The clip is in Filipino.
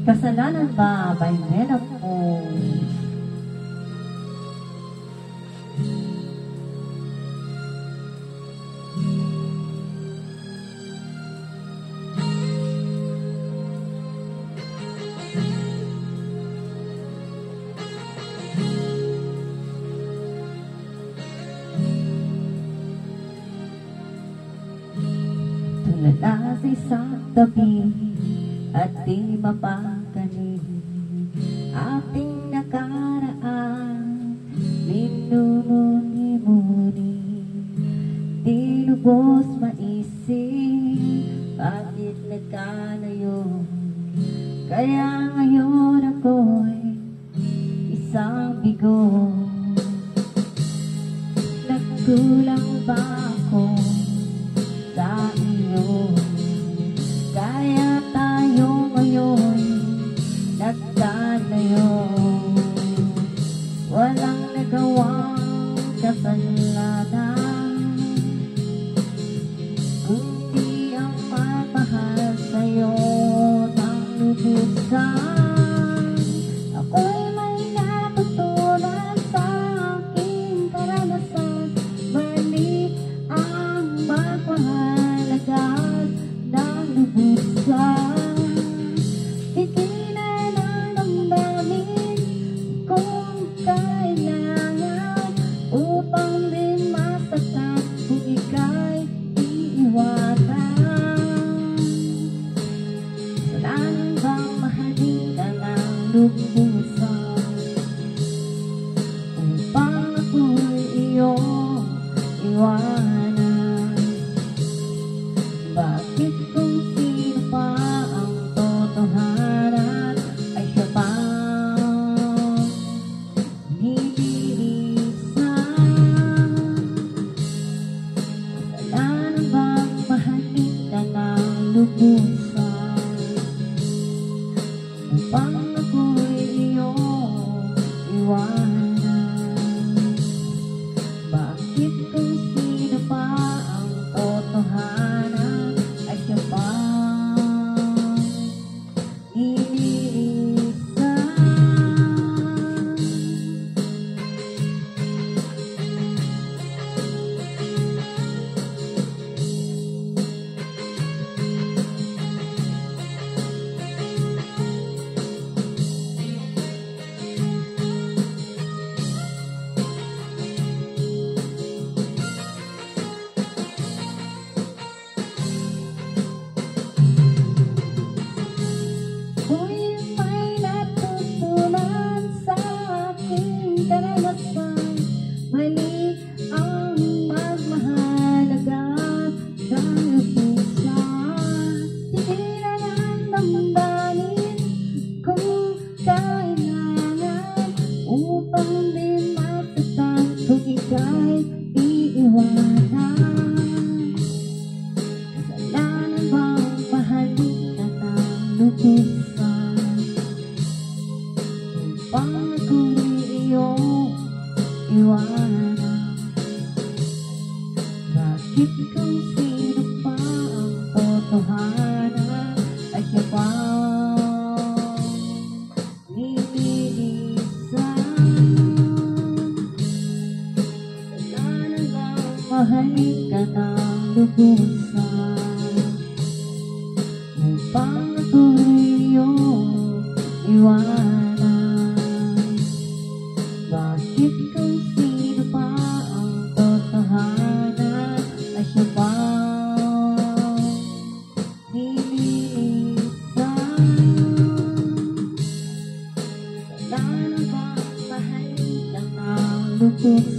Kasalanan ba by menopause? Tulad sa isang tabi at di mapakanin, ating nakaraan minumuni-muni, di lubos maisip bakit nagkalayo. Kaya ngayon ako'y isang bigo. Nagkulang ba ako sa iyo? Kaya tayo ngayon nagkalayo. Walang nagawang kasalanan, kundi ang pagmahal sa'yo ng lubusan. Ako'y may natutunan sa aking karanasan. Mali ang magmahal agad ng lubusan. Tigilan ang damdamin kung kailangan, upang din masaktan kung ika'y iiwanan. Kasalanan bang mahalin ka ng lubusan, upang ako'y iyong iwanan? Bakit kung sino pa ang totohanan ay siya pang nililisan? Kasalanan bang mahalin ka ng lubusan, upang ako'y iyong iwanan? Bakit kung sino pa ang totohanan ay siya pang nililisan? Kung may natutunan sa aking karanasan, mali ang magmahal agad sa lubusan. Tigilan ang damdamin kung kailangan, upang din masaktan kung ika'y iiwanan. Kasalanan bang mahalin ka ng lubusan, upang ako'y iyong iwanan? Bakit kung sino pa ang totohanan ay siya pang nililisan? Kasalanan bang mahalin ka ng lubusan, upang ako'y iyong iwanan? Bakit kung sino pa ang totohanan ay siya pang nililisan? Kasalanan bang mahalin ka ng lubusan,